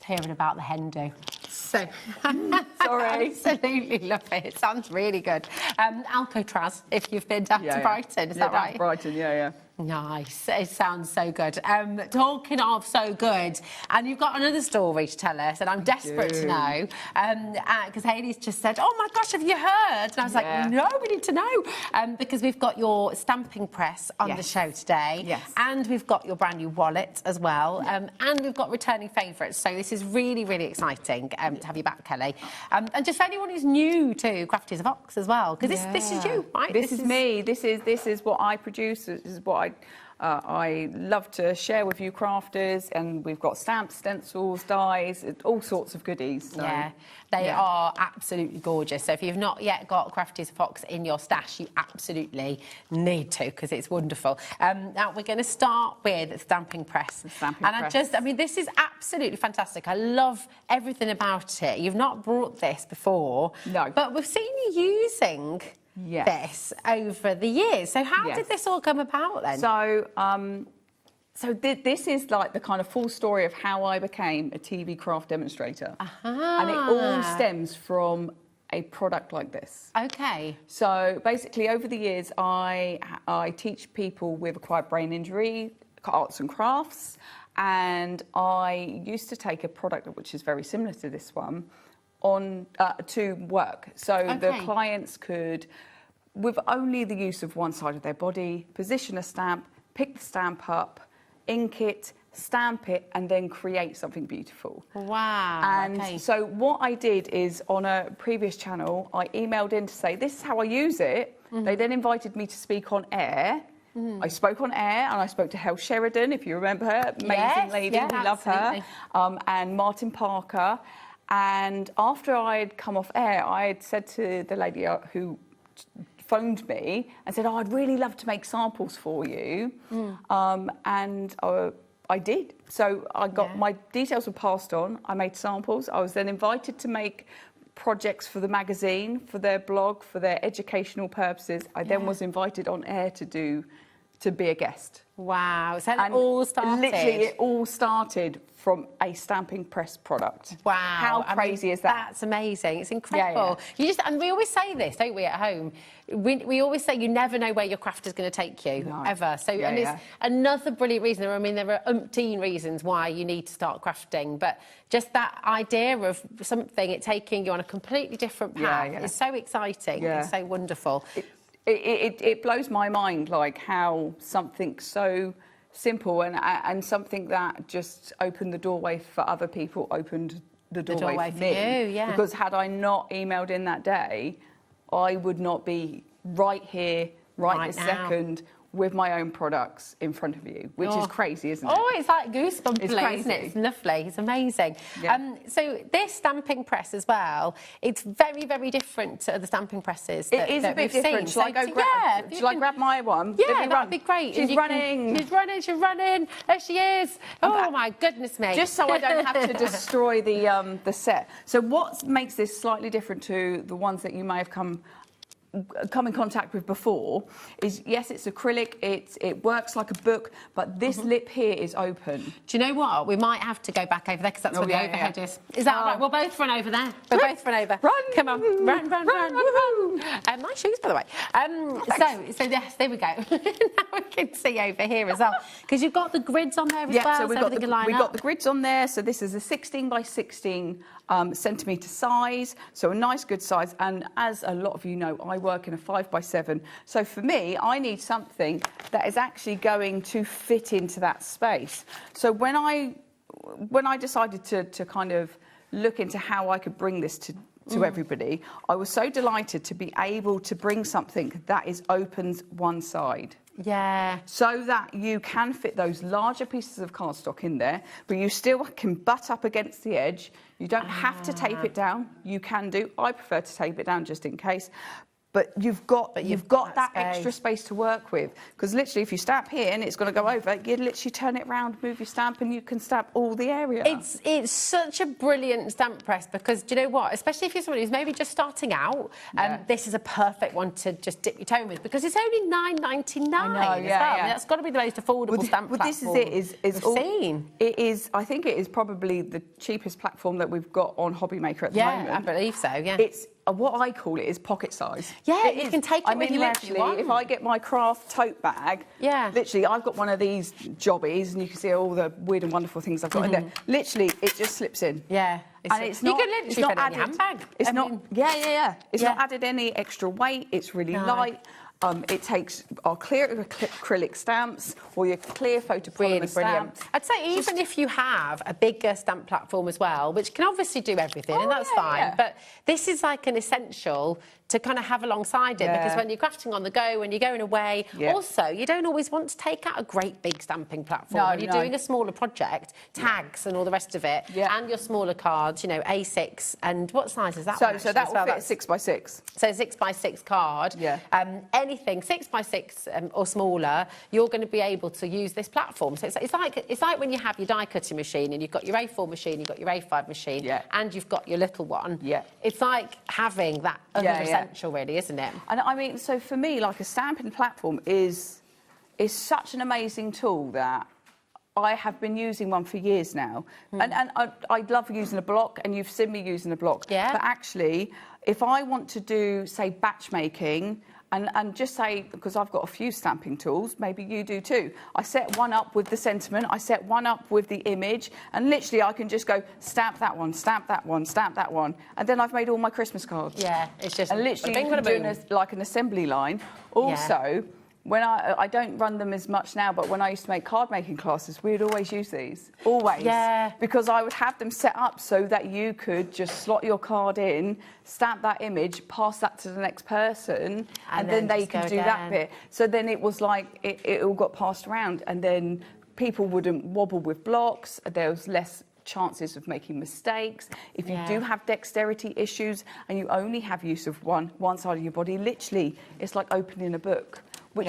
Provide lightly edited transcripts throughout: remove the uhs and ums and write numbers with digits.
hearing about the hen do. So, sorry. Absolutely love it. It sounds really good. Alcatraz, if you've been down to Brighton, is that right? Brighton, yeah. Nice. It sounds so good. Talking of so good, and you've got another story to tell us, and I'm desperate to know, because Hayley's just said, "Oh my gosh, have you heard?" And I was like, "No, we need to know," because we've got your stamping press on the show today, and we've got your brand new wallet as well, and we've got returning favourites. So this is really, really exciting to have you back, Kelly. And just for anyone who's new to Crafty as a Fox as well, because this is you, right? This is me. This is what I produce. This is what I love to share with you crafters, and we've got stamps, stencils, dies, all sorts of goodies. So, they are absolutely gorgeous. So if you've not yet got Crafty as a Fox in your stash, you absolutely need to, because it's wonderful. Now we're going to start with the stamping press. I mean, this is absolutely fantastic. I love everything about it. You've not brought this before, but we've seen you using this over the years. So how did this all come about then? So, this is like the kind of full story of how I became a TV craft demonstrator. And it all stems from a product like this. Okay. So basically over the years, I teach people with acquired brain injury, arts and crafts, and I used to take a product which is very similar to this one on to work. So the clients could, with only the use of one side of their body, position a stamp, pick the stamp up, ink it, stamp it, and then create something beautiful. Wow. And so what I did is, on a previous channel, I emailed in to say, this is how I use it. They then invited me to speak on air. I spoke on air, and I spoke to Hel Sheridan, if you remember her, amazing lady, we love her, and Martin Parker. And after I'd come off air, I had said to the lady who phoned me and said, I'd really love to make samples for you. And I did. So I got my details were passed on. I made samples. I was then invited to make projects for the magazine, for their blog, for their educational purposes. I then was invited on air to be a guest. Wow. So it all started. Literally, it all started from a stamping press product. Wow. How crazy is that? That's amazing. It's incredible. And we always say this, don't we, at home? We always say you never know where your craft is going to take you, ever. So, and it's another brilliant reason. I mean, there are umpteen reasons why you need to start crafting, but just that idea of something, it taking you on a completely different path is so exciting. It's so wonderful. It blows my mind, like how something so simple and something that just opened the doorway for other people opened the doorway for me. You, because had I not emailed in that day, I would not be right here, right this second, with my own products in front of you, which is crazy, isn't it? Oh, it's like goosebumpy, isn't it? It's lovely. It's amazing. So this stamping press as well, it's very, very different to other stamping presses that, it is a bit different. Shall I go shall I grab my one? Yeah, that'd be great. She's running. She's running. There she is. Oh, my goodness me. Just so I don't have to destroy the set. So what makes this slightly different to the ones that you may have come in contact with before is, yes, it's acrylic, it works like a book, but this lip here is open. Do you know what? We might have to go back over there, because that's where the overhead is. Is that all right? We'll both run over there. We'll both run over. Run! Come on. Run. My shoes, by the way. So yes, there we go. Now we can see over here as well, because you've got the grids on there as well, so we've got the grids on there. So this is a 16 by 16 centimetre size, so a nice good size. And as a lot of you know, I work in a 5 by 7. So for me, I need something that is actually going to fit into that space. So when I decided to kind of look into how I could bring this to everybody, I was so delighted to be able to bring something that opens one side. Yeah. So that you can fit those larger pieces of cardstock in there, but you still can butt up against the edge. You don't have to tape it down. You can do. I prefer to tape it down just in case. but you've got that space. extra space to work with. Because literally, if you stamp here and it's going to go over, you literally turn it around, move your stamp, and you can stamp all the area. It's such a brilliant stamp press because, do you know what? Especially if you're someone who's maybe just starting out, this is a perfect one to just dip your toe in with because it's only $9.99 as well. Yeah. That's got to be the most affordable stamp platform this is it. we've seen. It is. I think it is probably the cheapest platform that we've got on HobbyMaker at the moment. Yeah, I believe so. Yeah. It's what I call it is pocket size. Yeah, you can take it with you wherever you want. If I get my craft tote bag, literally, I've got one of these jobbies, and you can see all the weird and wonderful things I've got in there. Literally, it just slips in. Yeah. And it's not, you can literally put it in your handbag. It's not. It's not added any extra weight. It's really light. It takes our clear acrylic stamps or your clear photopolymer stamps. I'd say even if you have a bigger stamp platform as well, which can obviously do everything, and that's fine, but this is like an essential to kind of have alongside it because when you're crafting on the go, when you're going away, also you don't always want to take out a great big stamping platform. When you're doing a smaller project, tags and all the rest of it, and your smaller cards, you know, A6, and what size is that one? So that will fit 6x6. So 6x6 card. Anything 6x6 or smaller, you're going to be able to use this platform. So it's like when you have your die cutting machine and you've got your A4 machine, you've got your A5 machine, and you've got your little one. It's like having that other essential, really, isn't it? And I mean, so for me, like a stamping platform is such an amazing tool that I have been using one for years now. And I love using a block, and you've seen me using a block. But actually, if I want to do, say, batch making, and just say, because I've got a few stamping tools, maybe you do too. I set one up with the sentiment, I set one up with the image, and literally I can just go stamp that one, stamp that one, stamp that one, and then I've made all my Christmas cards. Yeah, it's just and literally doing like an assembly line. Also, when I don't run them as much now, but when I used to make card making classes, we'd always use these. Always. Because I would have them set up so that you could just slot your card in, stamp that image, pass that to the next person, and then they could do that bit. So then it was like it all got passed around, and then people wouldn't wobble with blocks. There was less chances of making mistakes. If you do have dexterity issues and you only have use of one side of your body, literally, it's like opening a book. Which,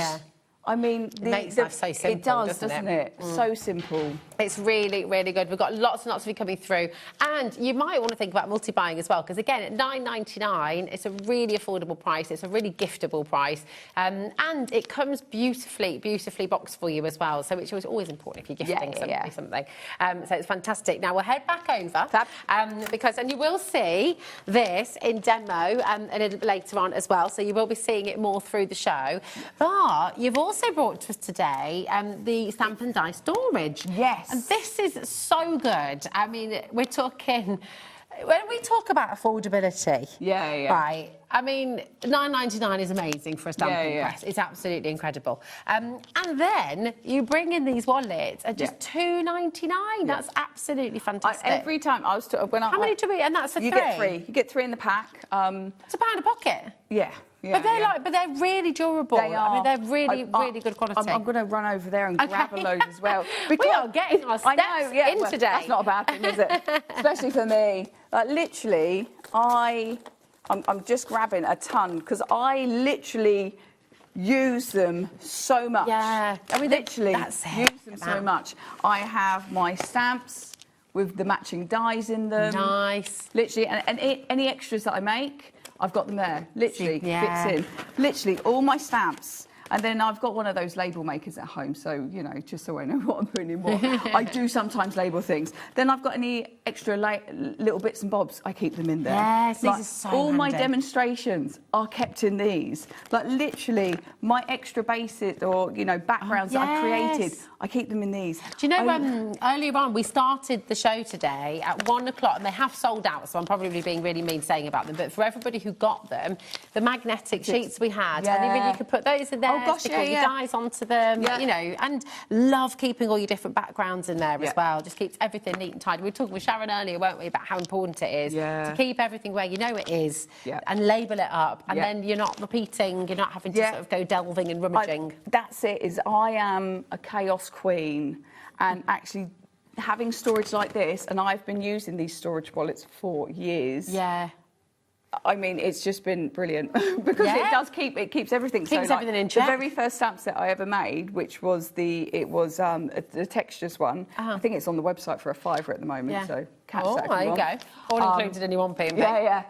I mean, it makes life so simple, it does, doesn't it? So simple. It's really, really good. We've got lots and lots of you coming through. And you might want to think about multi-buying as well, because again, at $9.99, it's a really affordable price. It's a really giftable price. And it comes beautifully boxed for you as well. So which is always important if you're gifting something. So it's fantastic. Now we'll head back over and you will see this in demo a little bit later on as well. So you will be seeing it more through the show. But you've also brought to us today the stamp and die storage. Yes. And this is so good. I mean, we're talking... When we talk about affordability... Right, I mean, $9.99 is amazing for a stamping press. It's absolutely incredible. And then you bring in these wallets at just $2.99. That's absolutely fantastic. Every time I was... How many do we... And that's for three? You get three. You get three in the pack. It's £1 a pocket? Yeah. But they're really durable. They are. I mean, they're really good quality. I'm going to run over there and grab a load as well. Because we are getting our steps in today. That's not a bad thing, is it? Especially for me. Like, literally, I'm just grabbing a ton because I literally use them so much. Yeah. I mean, literally use them so much. I have my stamps with the matching dies in them. Nice. Literally, and any extras that I make, I've got them there. Literally, fits in. Literally, all my stamps. And then I've got one of those label makers at home, so, you know, just so I know what I'm putting in what. I do sometimes label things. Then I've got any extra little bits and bobs, I keep them in there. Yes, like, these are so all handy. my demonstrations are kept in these. Like, literally, my extra bases or, you know, backgrounds that I created, I keep them in these. Do you know, earlier on, we started the show today at 1 o'clock, and they have sold out, so I'm probably being really mean saying about them, but for everybody who got them, the magnetic sheets we had, and even you could put those in there. Stick all your dies onto them, you know, and love keeping all your different backgrounds in there as well. Just keeps everything neat and tidy. We were talking with Sharon earlier, weren't we, about how important it is to keep everything where you know it is and label it up, and then you're not repeating, you're not having to sort of go delving and rummaging. That's it, is I am a chaos queen, and actually having storage like this, and I've been using these storage wallets for years. I mean, it's just been brilliant because it keeps everything. Keeps so, everything in check. The very first stamp set I ever made, which was the textures one. I think it's on the website for a £5 at the moment. So catch that if there you want. go. All included in your 1p. Yeah.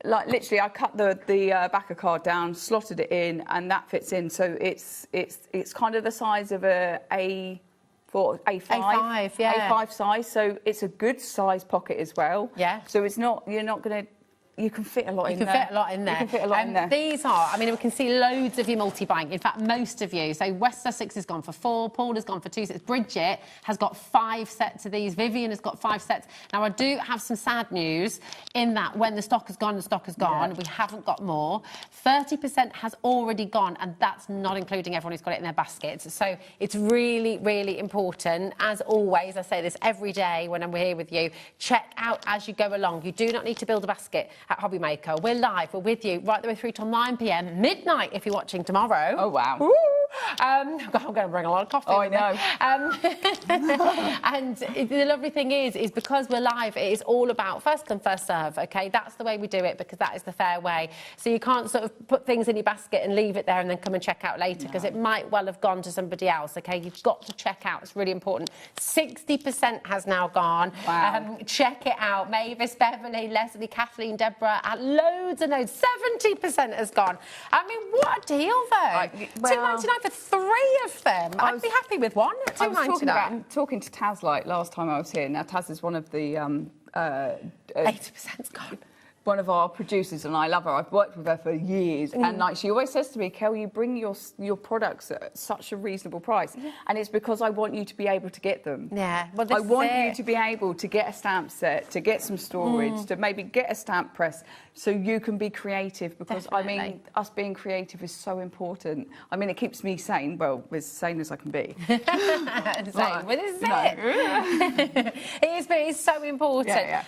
Like literally, I cut the backer card down, slotted it in, and that fits in. So it's kind of the size of A5, A5 size. So it's a good size pocket as well. Yeah. So it's not, you're not going to. You can fit a lot in there. You can fit a lot in there. You can fit a lot in there. These are, I mean, we can see loads of you multi-buying. In fact, most of you. So West Sussex has gone for 4, Paul has gone for 2 sets, Bridget has got 5 sets of these, Vivian has got 5 sets. Now, I do have some sad news in that when the stock has gone, the stock has gone. We haven't got more. 30% has already gone, and that's not including everyone who's got it in their baskets. So it's really, really important. As always, I say this every day when I'm here with you, check out as you go along. You do not need to build a basket at HobbyMaker. We're live, we're with you right the way through till 9 p.m, midnight if you're watching tomorrow. Oh, wow. I'm going to bring a lot of coffee. Oh, I know. And the lovely thing is because we're live, it is all about first come, first serve, OK? That's the way we do it because that is the fair way. So you can't sort of put things in your basket and leave it there and then come and check out later because it might well have gone to somebody else, OK? You've got to check out. It's really important. 60% has now gone. Wow. Check it out. Mavis, Beverly, Leslie, Kathleen, Deborah, loads and loads. 70% has gone. I mean, what a deal, though. £2.99 for 3 of them. I'd be happy with one at £2.99. I was talking to Taz last time I was here. Now, Taz is one of the 80%'s gone. One of our producers, and I love her. I've worked with her for years, and like she always says to me, "Kel, you bring your products at such a reasonable price, and it's because I want you to be able to get them. Yeah, well, I want you to be able to get a stamp set, to get some storage, to maybe get a stamp press, so you can be creative. Because I mean, us being creative is so important. I mean, it keeps me sane. Well, as sane as I can be. Same, but this is it. It is so important.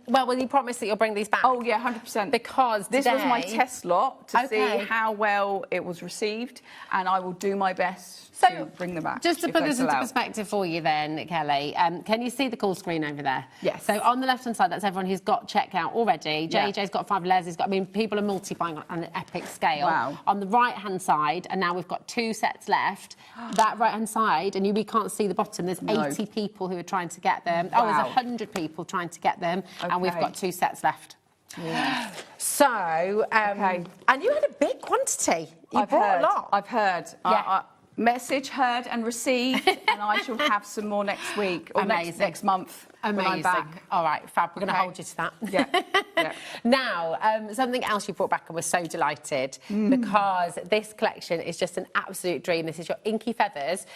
Well, will you promise that you'll bring these back? Oh, yeah, 100%. Because this was my test lot to see how well it was received, and I will do my best to bring them back. Just to put this into perspective for you then, Kelly, can you see the call screen over there? Yes. So on the left-hand side, that's everyone who's got checkout already. JJ's got 5, Les has got, I mean, people are multi-buying on an epic scale. Wow. On the right-hand side, and now we've got 2 sets left, that right-hand side, and we can't see the bottom, there's 80 people who are trying to get them. Wow. Oh, there's 100 people trying to get them, and we've got 2 sets left. Yeah. So, and you had a big quantity. You bought a lot. I've heard. Yeah. Message heard and received, and I shall have some more next week or next month. Amazing. When I'm back. All right, fab. We're going to hold you to that. Yeah. Now, something else you brought back, and we're so delighted because this collection is just an absolute dream. This is your Inky Feathers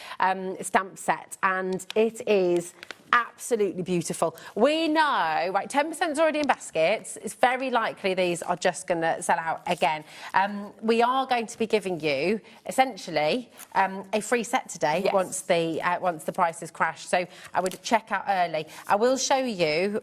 stamp set, and it is absolutely beautiful. We know, right, 10% is already in baskets. It's very likely these are just going to sell out again. We are going to be giving you, essentially, a free set today once the prices crash. So I would check out early. I will show you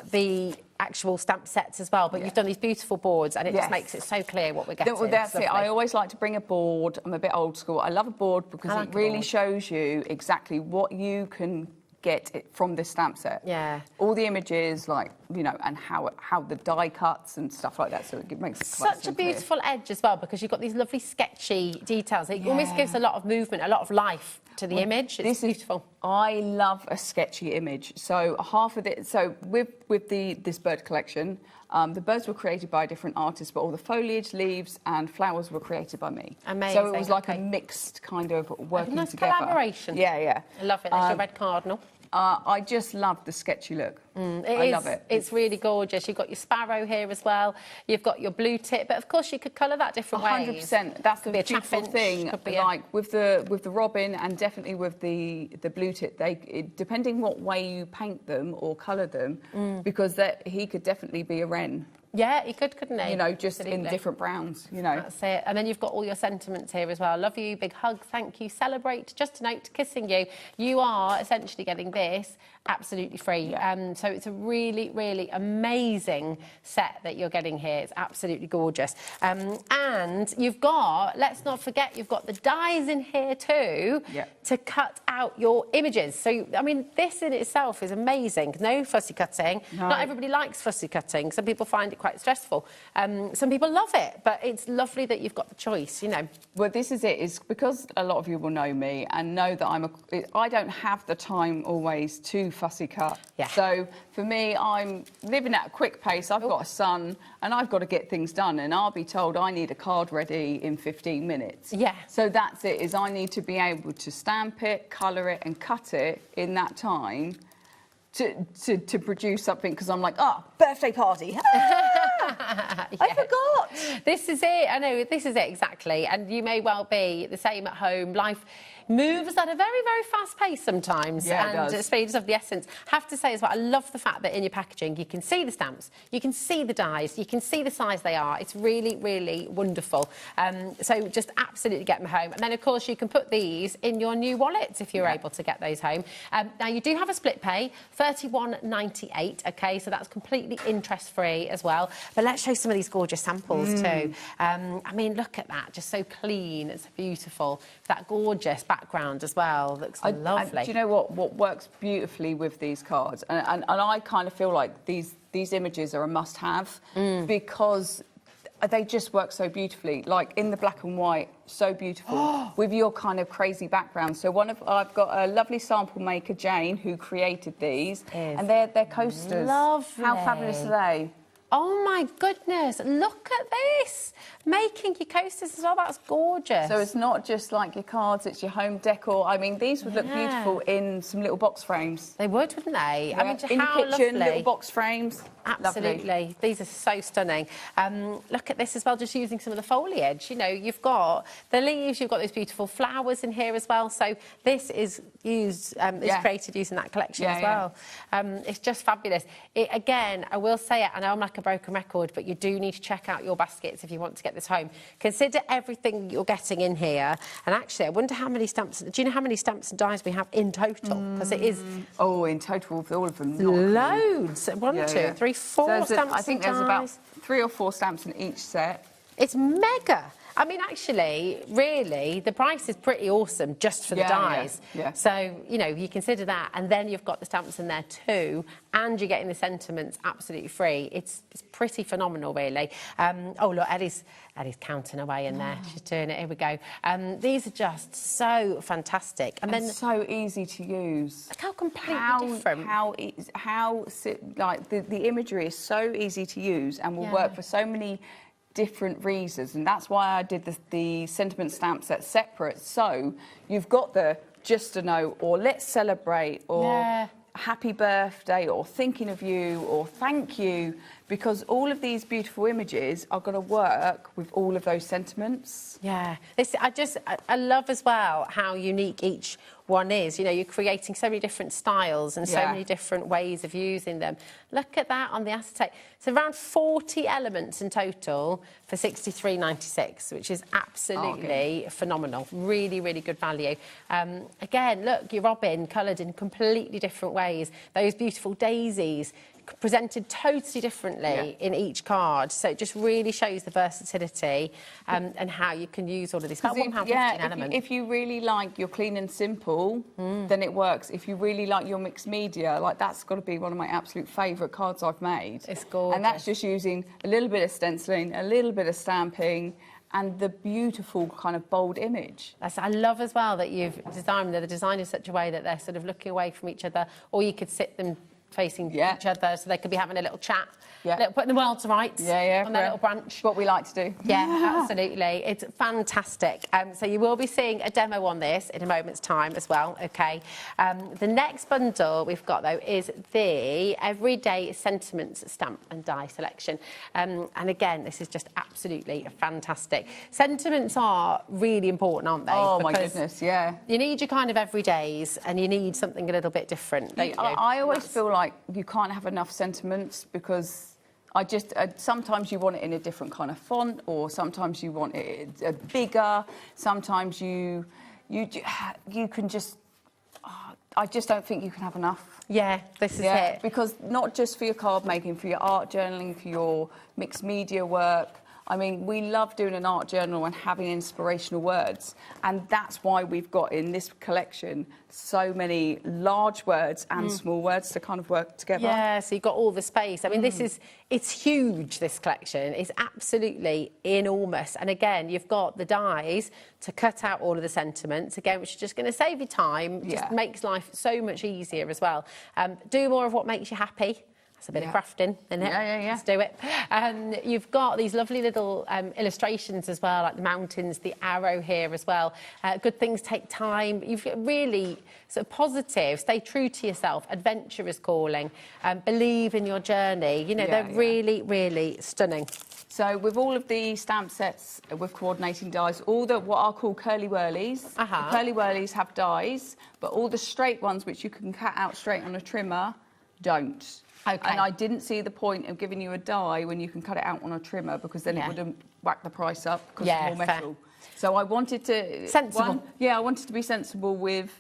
the actual stamp sets as well, but you've done these beautiful boards, and it just makes it so clear what we're getting. Well, that's it. I always like to bring a board. I'm a bit old school. I love a board because it really shows you exactly what you can get it from this stamp set. Yeah. All the images, like, you know, and how the die cuts and stuff like that. So it makes it quite such a beautiful edge as well, because you've got these lovely sketchy details. It almost gives a lot of movement, a lot of life to the image. It's beautiful. I love a sketchy image. So half of it. So with this bird collection, the birds were created by different artists, but all the foliage, leaves, and flowers were created by me. Amazing. So it was like a mixed kind of working nice together. Collaboration. Yeah. I love it. There's your red cardinal. I just love the sketchy look. I love it. It's really gorgeous. You've got your sparrow here as well. You've got your blue tip, but of course you could colour that different ways. 100%. That's the be a beautiful chaffinch, thing. could be Like with the robin, and definitely with the blue tip, depending what way you paint them or colour them, because he could definitely be a wren. Yeah, he could, couldn't he? You know, just in different browns, you know. That's it. And then you've got all your sentiments here as well. Love you, big hug, thank you, celebrate, just a note, kissing you. You are essentially getting this absolutely free. So it's a really, really amazing set that you're getting here. It's absolutely gorgeous. And you've got, let's not forget, you've got the dies in here too to cut out your images. So, I mean, this in itself is amazing. No fussy cutting. No. Not everybody likes fussy cutting. Some people find it it quite stressful. Some people love it, but it's lovely that you've got the choice, you know. Well, this is it. It's because a lot of you will know me and know that I don't have the time always to fussy cut. Yeah. So for me, I'm living at a quick pace. I've got a son and I've got to get things done, and I'll be told I need a card ready in 15 minutes. Yeah. So that's it, is I need to be able to stamp it, colour it and cut it in that time to produce something, because I'm like, birthday party. I forgot. This is it. I know, this is it exactly. And you may well be the same at home. Life moves at a very, very fast pace sometimes. Yeah, and it does. speed is of the essence. Have to say as well, I love the fact that in your packaging you can see the stamps, you can see the dies, you can see the size they are. It's really, really wonderful. So just absolutely get them home. And then, of course, you can put these in your new wallets if you're able to get those home. Now, you do have a split pay, £31.98, OK? So that's completely interest-free as well. But let's show some of these gorgeous samples too. I mean, look at that, just so clean, it's beautiful. That gorgeous background as well, looks lovely. Do you know what works beautifully with these cards? And I kind of feel like these images are a must-have because they just work so beautifully. Like in the black and white, so beautiful with your kind of crazy background. So I've got a lovely sample maker, Jane, who created these, and they're coasters. Lovely. How fabulous are they? Oh my goodness, look at this. Making your coasters as well, that's gorgeous. So it's not just like your cards, it's your home decor. I mean, these would look beautiful in some little box frames. They would, wouldn't they? Yeah. I mean, in the kitchen, lovely. little box frames. Absolutely. Lovely. These are so stunning. Look at this as well, just using some of the foliage. You know, you've got the leaves, you've got those beautiful flowers in here as well. So this is used, is created using that collection as well. It's just fabulous. Again, I will say it, I know I'm like a broken record, but you do need to check out your baskets if you want to get this home. Consider everything you're getting in here. And actually, I wonder how many stamps, do you know how many stamps and dies we have in total? Because it is... Oh, in total, for all of them. Loads. One, two, three, four stamps. I think there's about 3 or 4 stamps in each set. It's mega. I mean, actually, really, the price is pretty awesome just for the dies. Yeah. So, you know, you consider that, and then you've got the stamps in there too, and you're getting the sentiments absolutely free. It's pretty phenomenal, really. Oh, look, Eddie's counting away in there. She's doing it. Here we go. These are just so fantastic. And then so easy to use. Look how completely different. The imagery is so easy to use and will work for so many different reasons, and that's why I did the sentiment stamp set separate. So you've got the just a note, or let's celebrate, or happy birthday, or thinking of you, or thank you, because all of these beautiful images are going to work with all of those sentiments. Yeah, I love as well how unique each one is. You know, you're creating so many different styles and so many different ways of using them. Look at that on the acetate. It's around 40 elements in total for £63.96, which is absolutely phenomenal. Really, really good value. Again, look, your robin coloured in completely different ways. Those beautiful daisies presented totally differently in each card, so it just really shows the versatility and how you can use all of this. About £1.50 an element. If you really like your clean and simple, then it works. If you really like your mixed media, like that's got to be one of my absolute favourite cards I've made. It's gorgeous. And that's just using a little bit of stenciling, a little bit of stamping, and the beautiful kind of bold image. I love as well that you've designed in such a way that they're sort of looking away from each other, or you could sit them facing each other, so they could be having a little chat, putting the world to rights on their little branch. What we like to do. Yeah, absolutely. It's fantastic. So you will be seeing a demo on this in a moment's time as well, OK? The next bundle we've got, though, is the Everyday Sentiments Stamp and Die Selection. And again, this is just absolutely fantastic. Sentiments are really important, aren't they? Oh, my goodness, yeah. You need your kind of everydays, and you need something a little bit different, don't you? I always feel like you can't have enough sentiments, because sometimes you want it in a different kind of font, or sometimes you want it bigger. Sometimes you can just. I just don't think you can have enough. Yeah, this is it. Because not just for your card making, for your art journaling, for your mixed media work. I mean, we love doing an art journal and having inspirational words. And that's why we've got in this collection so many large words and small words to kind of work together. Yeah, so you've got all the space. I mean, it's huge, this collection. It's absolutely enormous. And again, you've got the dies to cut out all of the sentiments, again, which is just going to save you time, just makes life so much easier as well. Do more of what makes you happy. That's a bit of crafting, isn't it? Yeah. Let's do it. You've got these lovely little illustrations as well, like the mountains, the arrow here as well. Good things take time. You've really sort of positive, stay true to yourself. Adventure is calling. Believe in your journey. You know, they're really, really stunning. So with all of the stamp sets with coordinating dies, all the what are called curly whirlies, the curly whirlies have dies, but all the straight ones, which you can cut out straight on a trimmer, don't. Okay. And I didn't see the point of giving you a die when you can cut it out on a trimmer, because then it would have whacked the price up because it's more metal. Fair. So I wanted to... Sensible. I wanted to be sensible with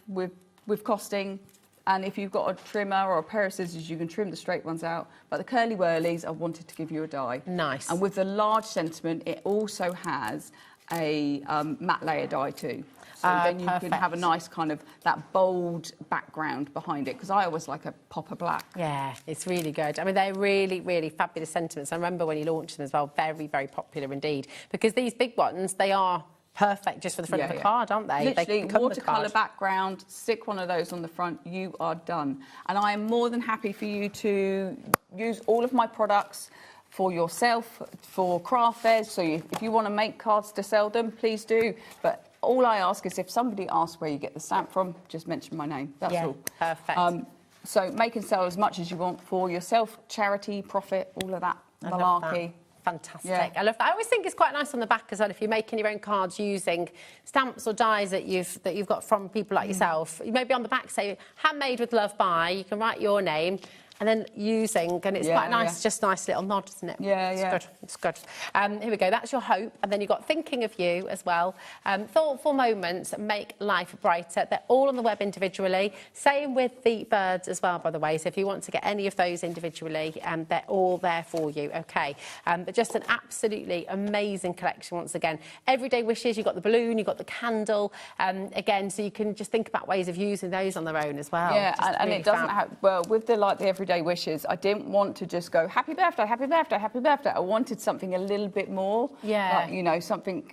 costing. And if you've got a trimmer or a pair of scissors, you can trim the straight ones out. But the curly whirlies, I wanted to give you a die. Nice. And with the large sentiment, it also has a matte layer die too. So then you can have a nice kind of that bold background behind it, because I always like a pop of black. Yeah, it's really good. I mean, they're really, really fabulous sentiments. I remember when you launched them as well, very, very popular indeed. Because these big ones, they are perfect just for the front of the card, aren't they? Literally, they watercolour background, stick one of those on the front, you are done. And I am more than happy for you to use all of my products for yourself, for craft fairs. So if you want to make cards to sell them, please do. But all I ask is, if somebody asks where you get the stamp from, just mention my name. That's all. Perfect. So make and sell as much as you want for yourself, charity, profit, all of that malarkey. Fantastic. Yeah. I love that. I always think it's quite nice on the back as well, if you're making your own cards using stamps or dies that you've got from people like yourself. You maybe on the back say, handmade with love by, you can write your name. And then using, and it's quite nice, just a nice little nod, isn't it? It's good. Here we go, that's your hope. And then you've got thinking of you as well. Thoughtful moments make life brighter. They're all on the web individually. Same with the birds as well, by the way. So if you want to get any of those individually, they're all there for you, okay? But just an absolutely amazing collection once again. Everyday wishes, you've got the balloon, you've got the candle. Again, so you can just think about ways of using those on their own as well. Yeah, and really it doesn't have, well, with the everyday wishes, I didn't want to just go happy birthday, happy birthday, happy birthday. I wanted something a little bit more. Yeah. Like, you know, something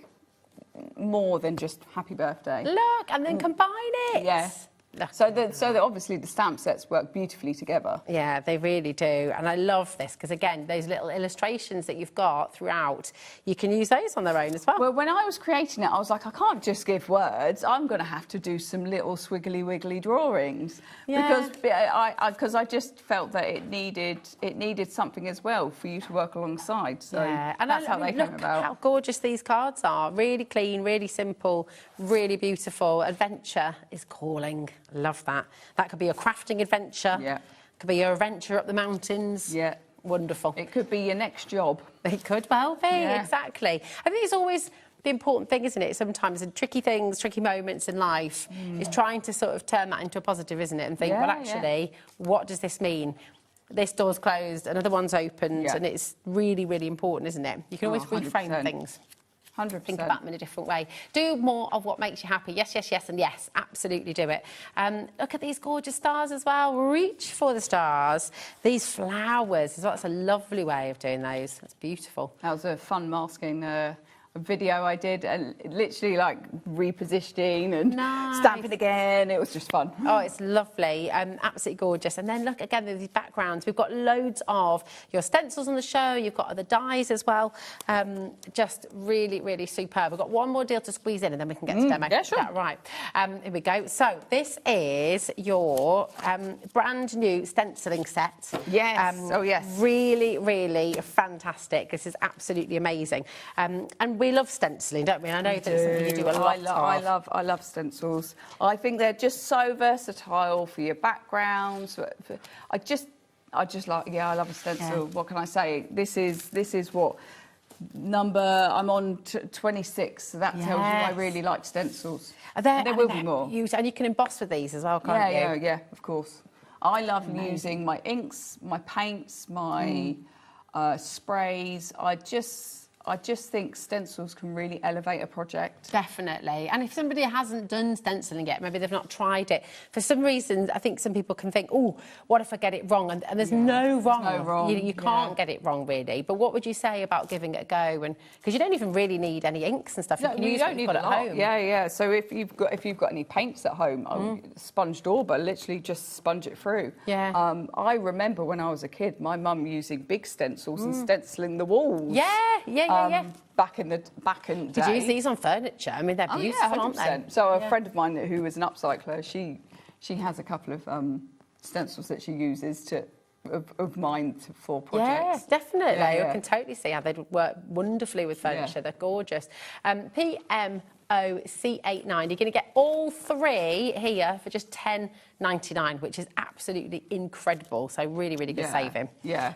more than just happy birthday. Look, and then combine it. Yes. So that obviously the stamp sets work beautifully together. Yeah, they really do. And I love this because, again, those little illustrations that you've got throughout, you can use those on their own as well. Well, when I was creating it, I was like, I can't just give words. I'm going to have to do some little swiggly wiggly drawings. Yeah. Because I just felt that it needed something as well for you to work alongside. So and that's how they came about. Look how gorgeous these cards are. Really clean, really simple, really beautiful. Adventure is calling. Love that. That could be a crafting adventure. Yeah. Could be your adventure up the mountains. Yeah. Wonderful. It could be your next job. It could well be, exactly. I think it's always the important thing, isn't it? Sometimes in tricky things, tricky moments in life, is trying to sort of turn that into a positive, isn't it? And think, well, actually, what does this mean? This door's closed, another one's opened, and it's really, really important, isn't it? You can always reframe things. 100%. Think about them in a different way. Do more of what makes you happy. Yes, yes, yes, and yes, absolutely do it. Look at these gorgeous stars as well. Reach for the stars. These flowers as well. That's a lovely way of doing those. That's beautiful. That was a fun masking video I did, and literally like repositioning and stamping again. It was just fun. Oh, it's lovely. Absolutely gorgeous. And then look again, there's these backgrounds. We've got loads of your stencils on the show. You've got other dies as well. Just really, really superb. We've got one more deal to squeeze in and then we can get to demo. Yeah, sure. Is that right? Here we go. So this is your brand new stenciling set. Yes. Oh, yes. Really, really fantastic. This is absolutely amazing. And we love stenciling, don't we? And I know that's something you do a lot of. I love stencils. I think they're just so versatile for your backgrounds. I just like, I love a stencil. Yeah. What can I say? This is what number I'm on 26. So that tells you I really like stencils. There will be more. And you can emboss with these as well, can't you? Yeah, of course. I love using my inks, my paints, my sprays. I just think stencils can really elevate a project. Definitely. And if somebody hasn't done stenciling yet, maybe they've not tried it, for some reason, I think some people can think, oh, what if I get it wrong? And there's no wrong. There's no wrong. You can't get it wrong, really. But what would you say about giving it a go? And because you don't even really need any inks and stuff. No, you don't need it a at lot. home. Yeah. So if you've got any paints at home, sponge dauber, literally just sponge it through. Yeah. I remember when I was a kid, my mum using big stencils and stenciling the walls. Yeah. Back in the day. Did you use these on furniture? I mean, they're beautiful, aren't they? So a friend of mine who was an upcycler, she has a couple of stencils that she uses of mine for projects. Yeah, definitely. Yeah. I can totally see how they'd work wonderfully with furniture. Yeah. They're gorgeous. PMOC89. You're going to get all 3 here for just $10.99, which is absolutely incredible. So really, really good saving. Yeah.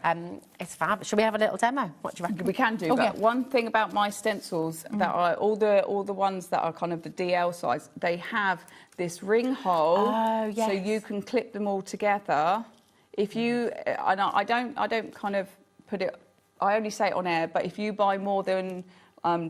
It's fab. Shall we have a little demo? What do you reckon? We can do. But one thing about my stencils that are all the ones that are kind of the DL size, they have this ring hole, so you can clip them all together. If you, and I don't kind of put it. I only say it on air, but if you buy more than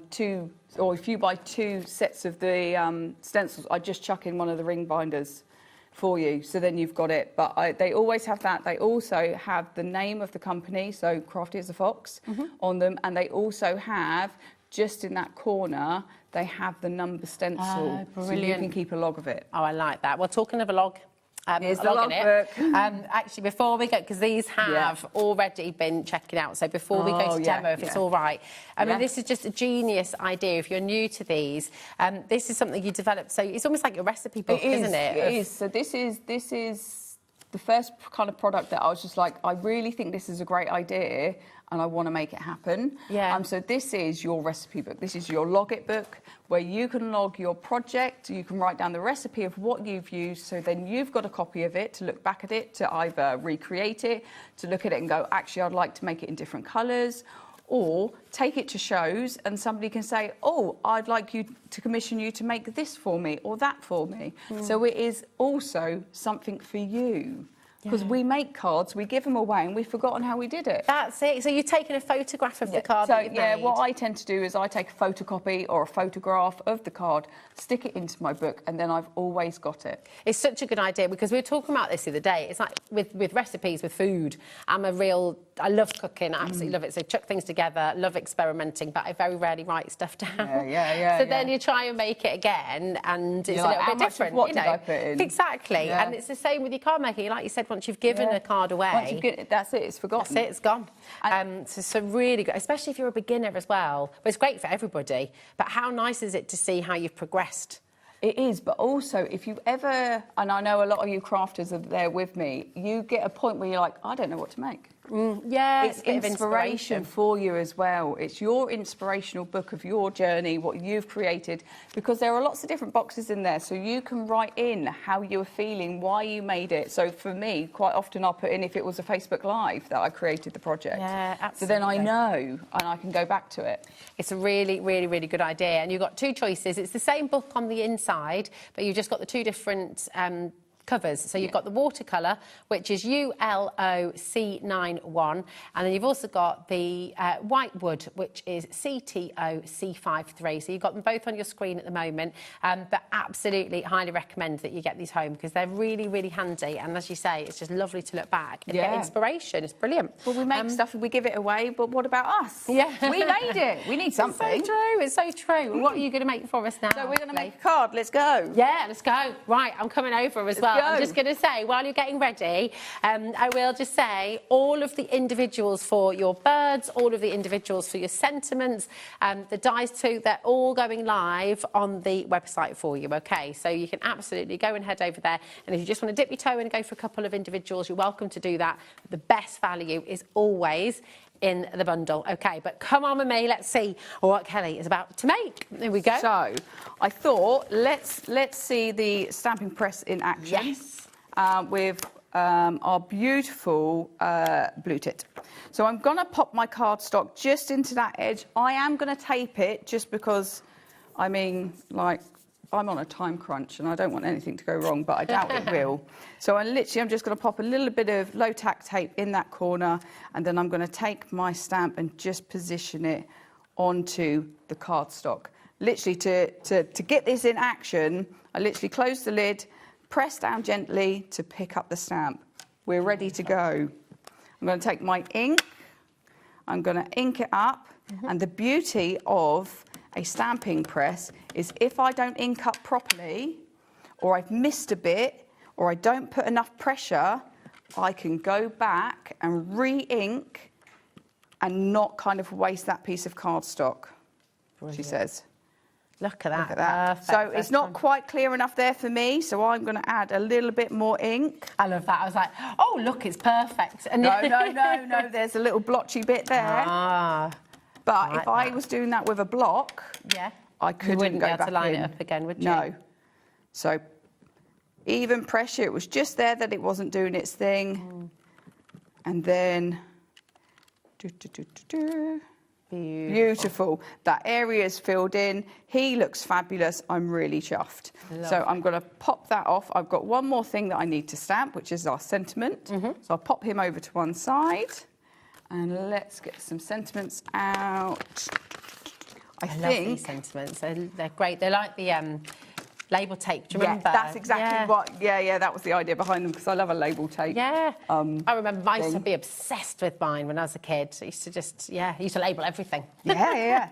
2, or if you buy 2 sets of the stencils, I just chuck in one of the ring binders for you, so then you've got it. But they always have that. They also have the name of the company, so Crafty as a Fox, on them, and they also have, just in that corner, they have the number stencil, so you can keep a log of it. Oh, I like that. Well, talking of a log, here's the logbook. Actually, before we go, because these have already been checking out, so before we go to demo, if it's all right. I mean, this is just a genius idea. If you're new to these, this is something you developed, so it's almost like a recipe book, isn't it? It is. So this is the first kind of product that I was just like, I really think this is a great idea and I want to make it happen. Yeah. So this is your recipe book. This is your log it book, where you can log your project. You can write down the recipe of what you've used. So then you've got a copy of it to look back at it, to either recreate it, to look at it and go, actually, I'd like to make it in different colours. Or take it to shows and somebody can say, oh, I'd like you to commission you to make this for me or that for me. So it is also something for you. Because we make cards, we give them away, and we've forgotten how we did it. That's it. So you've taken a photograph of the card that you've made. What I tend to do is I take a photocopy or a photograph of the card, stick it into my book, and then I've always got it. It's such a good idea, because we were talking about this the other day. It's like with recipes, with food. I love cooking, I absolutely love it. So chuck things together, love experimenting, but I very rarely write stuff down. So then you try and make it again, and it's a little bit different. What did I put in? Exactly. And it's the same with your card making. Like you said, once you've given a card away, that's it, it's forgotten. That's it, it's gone. So really good, especially if you're a beginner as well. But it's great for everybody. But how nice is it to see how you've progressed? It is, but also if you ever, and I know a lot of you crafters are there with me, you get a point where you're like, I don't know what to make. It's inspiration for you as well. It's your inspirational book of your journey, what you've created, because there are lots of different boxes in there, so you can write in how you were feeling, why you made it. So for me, quite often I'll put in if it was a Facebook Live that I created the project. Yeah, absolutely. So then I know and I can go back to it. It's a really, really, really good idea. And you've got 2 choices. It's the same book on the inside, but you've just got the 2 different covers. So you've got the watercolour, which is ULOC91, and then you've also got the whitewood, which is CTOC53. So you've got them both on your screen at the moment, but absolutely highly recommend that you get these home, because they're really, really handy. And as you say, it's just lovely to look back and get inspiration. It's brilliant. Well, we make stuff and we give it away, but what about us? Yeah. We made it. We need something. It's so true. It's so true. What are you going to make for us now? So we're going to make a card. Let's go. Yeah, let's go. Right, I'm coming over as well. I'm just going to say, while you're getting ready, I will just say all of the individuals for your birds, all of the individuals for your sentiments, the dies too, they're all going live on the website for you, OK? So you can absolutely go and head over there. And if you just want to dip your toe and go for a couple of individuals, you're welcome to do that. The best value is always in the bundle. OK, but come on with me, let's see what Kelly is about to make. There we go. So I thought, let's see the stamping press in action. Yes. With our beautiful blue tit. So I'm going to pop my cardstock just into that edge. I am going to tape it just because, I mean, like, I'm on a time crunch and I don't want anything to go wrong, but I doubt it will. So I'm just going to pop a little bit of low tack tape in that corner, and then I'm going to take my stamp and just position it onto the cardstock. Literally, to get this in action, I literally close the lid, press down gently to pick up the stamp. We're ready to go. I'm going to take my ink, I'm going to ink it up, and the beauty of a stamping press is if I don't ink up properly, or I've missed a bit, or I don't put enough pressure, I can go back and re-ink and not kind of waste that piece of cardstock, she says. Look at that. Look at that. Perfect. So it's not quite clear enough there for me, so I'm going to add a little bit more ink. I love that. I was like, oh, look, it's perfect. And No, there's a little blotchy bit there. Ah. But if I was doing that with a block, I couldn't wouldn't go be able back to line in. it up again, would you? No. So even pressure, it was just there that it wasn't doing its thing. And then, beautiful. That area is filled in. He looks fabulous. I'm really chuffed. So I'm going to pop that off. I've got one more thing that I need to stamp, which is our sentiment. So I'll pop him over to one side. And let's get some sentiments out. I love these sentiments. They're great. They're like the label tape. Do you remember? That's exactly what. Yeah, that was the idea behind them because I love a label tape. Yeah. I remember I used to thing. be obsessed with mine when I was a kid. I used to just, I used to label everything. Yeah.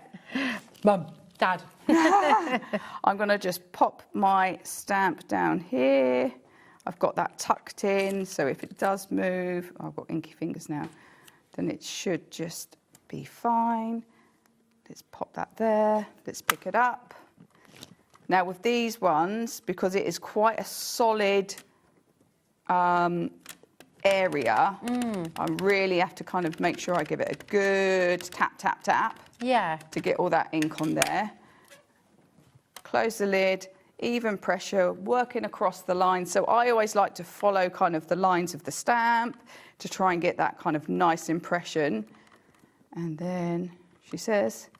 Mum, Dad. I'm going to just pop my stamp down here. I've got that tucked in, so if it does move, I've got inky fingers now, then it should just be fine. Let's pop that there. Let's pick it up. Now with these ones, because it is quite a solid area, I really have to kind of make sure I give it a good tap, tap, tap. Yeah. To get all that ink on there. Close the lid, even pressure, working across the line. So I always like to follow kind of the lines of the stamp to try and get that kind of nice impression. And then she says,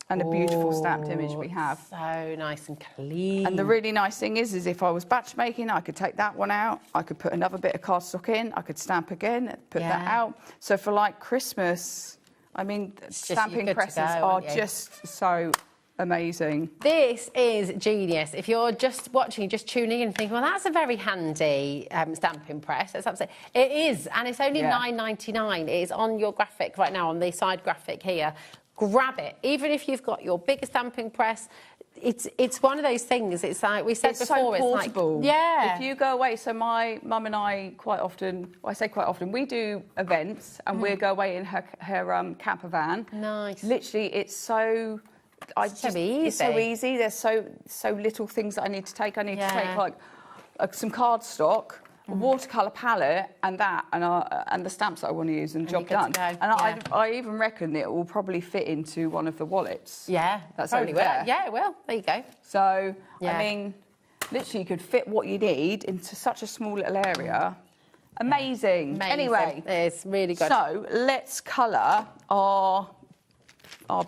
and a beautiful stamped image we have. So nice and clean. And the really nice thing is if I was batch making, I could take that one out, I could put another bit of cardstock in, I could stamp again, put that out. So for like Christmas, I mean, stamping presses are just so amazing. This is genius. If you're just watching, just tuning in and thinking, well, that's a very handy stamping press. That's absolutely, it is, and it's only $9.99. It is on your graphic right now, on the side graphic here. Grab it. Even if you've got your bigger stamping press, it's one of those things. It's like we said before. So portable. It's like, if you go away, so my mum and I quite often, well, I say quite often, we do events and we go away in her camper van. Nice. Literally, it's so. It's so easy. There's so little things that I need to take. I need to take like some cardstock, a watercolour palette, and the stamps that I want to use, and job done. And I even reckon it will probably fit into one of the wallets. Yeah, that's probably will. there. Yeah, it will. There you go. So I mean, literally, you could fit what you need into such a small little area. Amazing. Anyway, it's really good. So let's colour our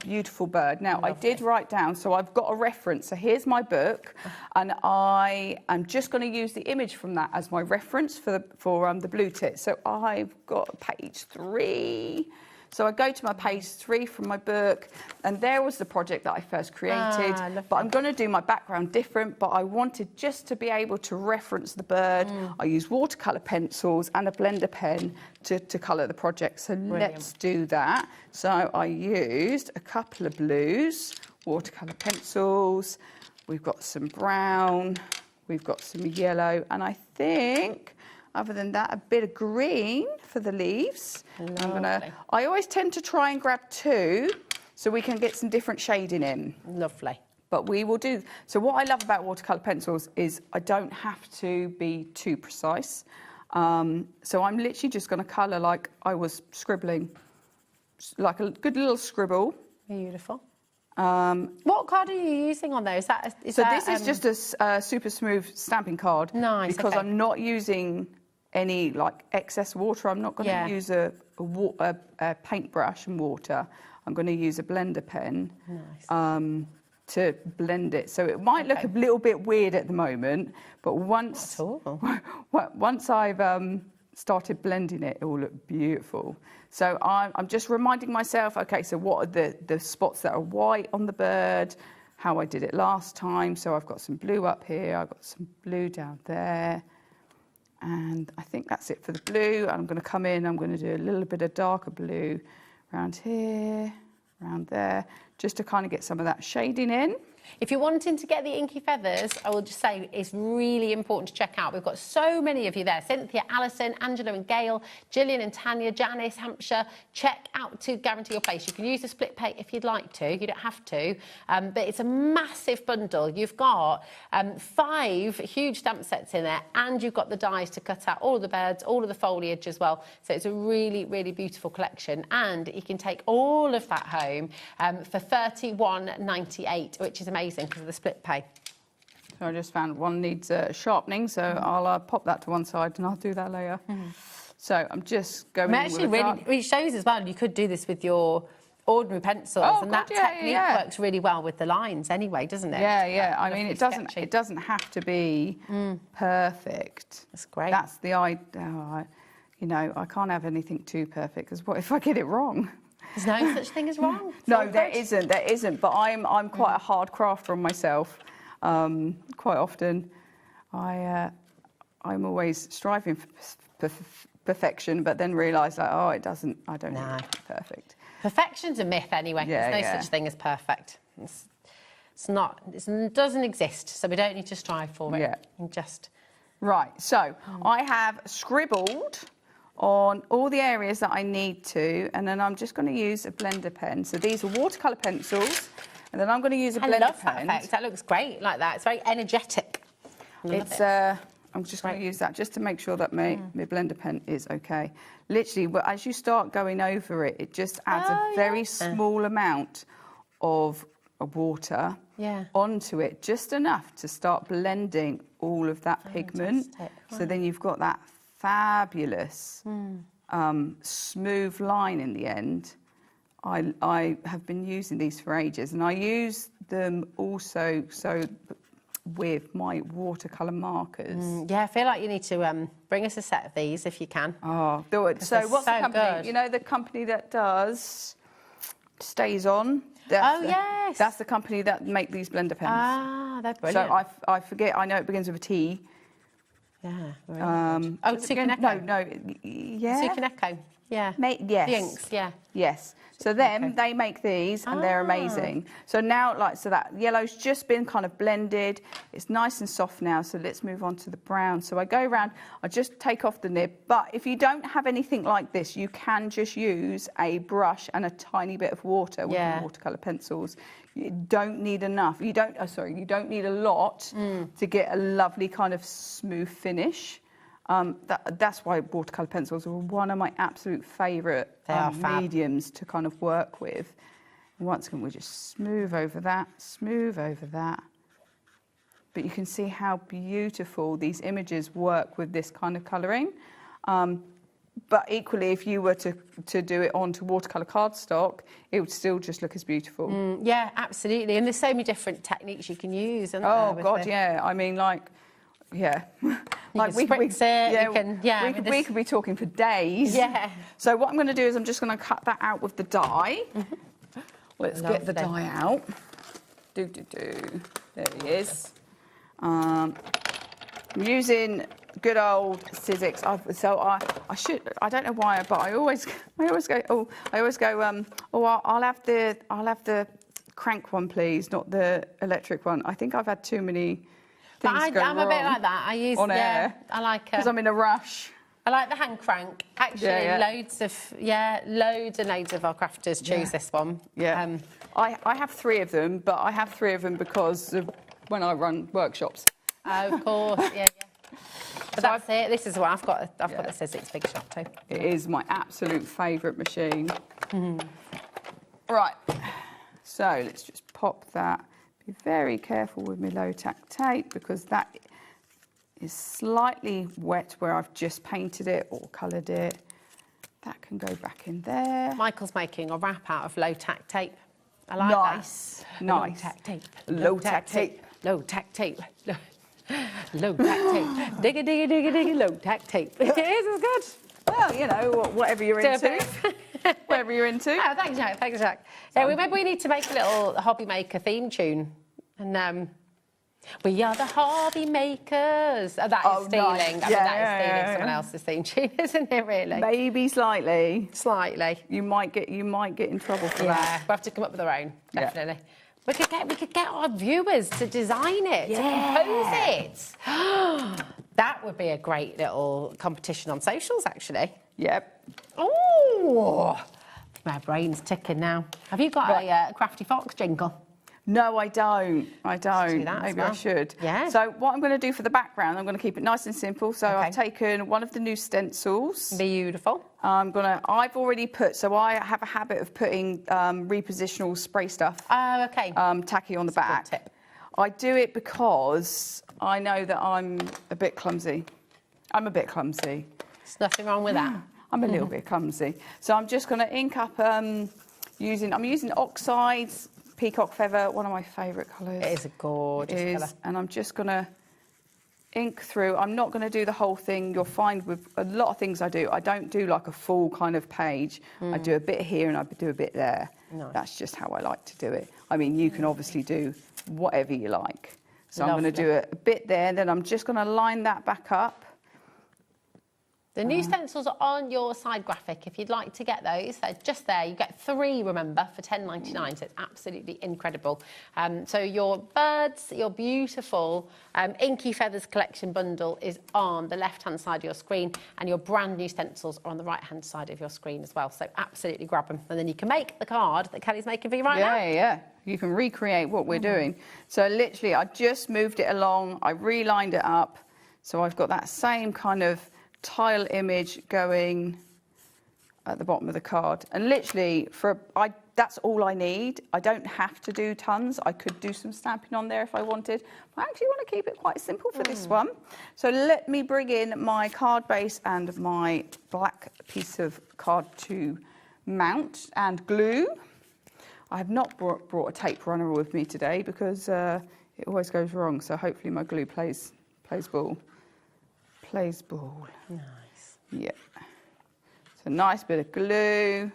beautiful bird. Now, I did write down, so I've got a reference. So here's my book, and I am just going to use the image from that as my reference for the blue tit. So I've got page 3. So I go to my page 3 from my book, and there was the project that I first created. But I'm going to do my background different, but I wanted just to be able to reference the bird. I use watercolour pencils and a blender pen to colour the project. So let's do that. So I used a couple of blues, watercolour pencils. We've got some brown, we've got some yellow, and I think, other than that, a bit of green for the leaves. I always tend to try and grab 2 so we can get some different shading in. Lovely. But we will do. So what I love about watercolour pencils is I don't have to be too precise. So I'm literally just going to colour like I was scribbling, like a good little scribble. Beautiful. What card are you using on those? This is just a super smooth stamping card. Nice. Because I'm not using any like excess water. I'm not going to use a paintbrush and water. I'm going to use a blender pen to blend it. So it might look a little bit weird at the moment, but once I've started blending it, it will look beautiful. So I'm just reminding myself, okay, so what are the spots that are white on the bird, how I did it last time. So I've got some blue up here, I've got some blue down there. And I think that's it for the blue. I'm going to come in, I'm going to do a little bit of darker blue around here, around there, just to kind of get some of that shading in. If you're wanting to get the Inky Feathers, I will just say it's really important to check out. We've got so many of you there. Cynthia, Alison, Angela and Gail, Gillian and Tanya, Janice, Hampshire. Check out to guarantee your place. You can use the split pay if you'd like to. You don't have to. But it's a massive bundle. You've got 5 huge stamp sets in there, and you've got the dies to cut out all of the birds, all of the foliage as well. So it's a really, really beautiful collection. And you can take all of that home for $31.98, which is amazing because of the split pay. So I just found one needs sharpening, so I'll pop that to one side and I'll do that later. So I'm just going actually with really, it shows as well, you could do this with your ordinary pencils, and that technique works really well with the lines anyway, doesn't it? Yeah. I mean, it doesn't have to be perfect. That's great. That's the idea. You know, I can't have anything too perfect, because what if I get it wrong? There's no such thing as wrong. No, there isn't. But I'm quite a hard crafter on myself. Quite often, I'm always striving for perfection, but then realise like, oh, I don't need it to be perfect. Perfection's a myth anyway. There's no such thing as perfect. It's not. It doesn't exist. So we don't need to strive for it. Yeah. Right. So I have scribbled on all the areas that I need to, and then I'm just going to use a blender pen. So these are watercolour pencils, and then I'm going to use a blender pen. That effect. That looks great like that. It's very energetic. I'm just going to use that just to make sure that my blender pen is okay. Literally, as you start going over it, it just adds a very small amount of water onto it, just enough to start blending all of that pigment. So then you've got that fabulous smooth line in the end. I have been using these for ages, and I use them also with my watercolour markers. Yeah, I feel like you need to bring us a set of these if you can. Oh, do it. So what's the company? Good. You know the company that does Stays On? Yes. That's the company that make these blender pens. Ah, they're brilliant. So I forget, I know it begins with a T. Yeah. Sukaneko. No, yeah. Sukaneko. Yeah. Yes. The inks, yeah. Yes. So they make these, and they're amazing. So now, so that yellow's just been kind of blended. It's nice and soft now, so let's move on to the brown. So I go around, I just take off the nib, but if you don't have anything like this, you can just use a brush and a tiny bit of water with your watercolour pencils. You don't need enough. You don't need a lot to get a lovely kind of smooth finish. That's why watercolour pencils are one of my absolute favourite mediums to kind of work with. And once again, we just smooth over that. But you can see how beautiful these images work with this kind of colouring. But equally, if you were to do it onto watercolour cardstock, it would still just look as beautiful. Yeah, absolutely. And there's so many different techniques you can use. Oh, God, yeah. I mean, yeah. We could be talking for days. Yeah. So what I'm going to do is I'm just going to cut that out with the die. Let's get the die out. There he is. I'm using good old Sizzix. I don't know why, but I always go. I'll have the crank one, please, not the electric one. I think I've had too many. But I'm a bit like that. I use on air. I like because I'm in a rush. I like the hand crank. Actually, loads and loads of our crafters choose this one. Yeah. I have 3 of them, but I have 3 of them because of when I run workshops. Oh, of course, yeah. But that's it. This is what I've got the Sizzix Big Shot too. It is my absolute favourite machine. Right. So let's just pop that. Be very careful with my low-tack tape because that is slightly wet where I've just painted it or coloured it. That can go back in there. Michael's making a wrap out of low-tack tape. I like that. Nice. Low-tack tape. Low-tack tape. Low-tack tape. Low tack tape. Digga, digga, digga, digga, low tack tape. It is, it's good. Well, you know, whatever you're into. Whatever you're into. Oh, thanks, Jack. Thanks, Jack. Yeah, maybe we need to make a little HobbyMaker theme tune. And we are the HobbyMakers. Oh, that is stealing. Nice. I mean, that is stealing someone else's theme tune, isn't it? Really? Maybe slightly. Slightly. You might get in trouble for Yeah, that. we'll have to come up with our own. Definitely. Yeah. We could get our viewers to design it, to compose it. That would be a great little competition on socials, actually. Yep. Oh, my brain's ticking now. Have you got a Crafty Fox jingle? No, I don't. Do that Maybe I should. Yeah. So what I'm going to do for the background, I'm going to keep it nice and simple. So I've taken one of the new stencils. Beautiful. I've already put, so I have a habit of putting repositional spray stuff. Oh, okay. Tacky on the back. Good tip. I do it because I know that I'm a bit clumsy. There's nothing wrong with that. I'm a little bit clumsy. So I'm just going to ink up I'm using oxides, peacock feather, one of my favourite colours. It is a gorgeous colour. And I'm just going to ink through. I'm not going to do the whole thing. You'll find with a lot of things I do, I don't do like a full kind of page. I do a bit here and I do a bit there. Nice. That's just how I like to do it. I mean, you can obviously do whatever you like. So I'm going to do a bit there, then I'm just going to line that back up. The new stencils are on your side graphic if you'd like to get those. They're just there. You get 3, remember, for $10.99, so it's absolutely incredible. So your birds, your beautiful Inky Feathers Collection bundle is on the left-hand side of your screen, and your brand new stencils are on the right-hand side of your screen as well. So absolutely grab them, and then you can make the card that Kelly's making for you right now. Yeah. You can recreate what we're doing. So literally, I just moved it along. I relined it up. So I've got that same kind of tile image going at the bottom of the card, and literally that's all I need. I don't have to do tons. I could do some stamping on there if I wanted, but I actually want to keep it quite simple for this one. So let me bring in my card base and my black piece of card to mount and glue. I have not brought a tape runner with me today because it always goes wrong, so hopefully my glue plays ball. Nice. Yeah. So nice bit of glue,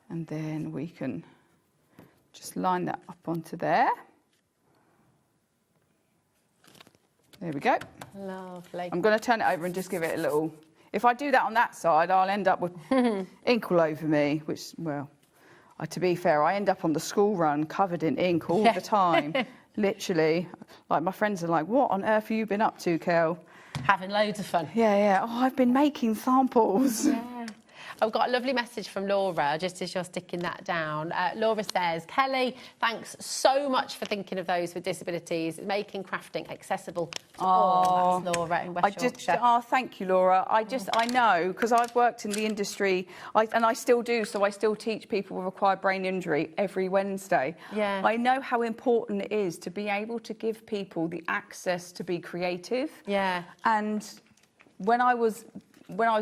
and then we can just line that up onto there. There we go. Lovely. I'm going to turn it over and just give it a little. If I do that on that side, I'll end up with ink all over me, which, well, to be fair, I end up on the school run covered in ink all the time. Literally. Like, my friends are like, what on earth have you been up to, Kel? Having loads of fun. Yeah. Oh, I've been making samples. Yeah. I've got a lovely message from Laura, just as you're sticking that down. Laura says, Kelly, thanks so much for thinking of those with disabilities, making crafting accessible to all. That's Laura in West Yorkshire. Thank you, Laura. I know, because I've worked in the industry, and I still do, so I still teach people with acquired brain injury every Wednesday. Yeah. I know how important it is to be able to give people the access to be creative. Yeah. And when I was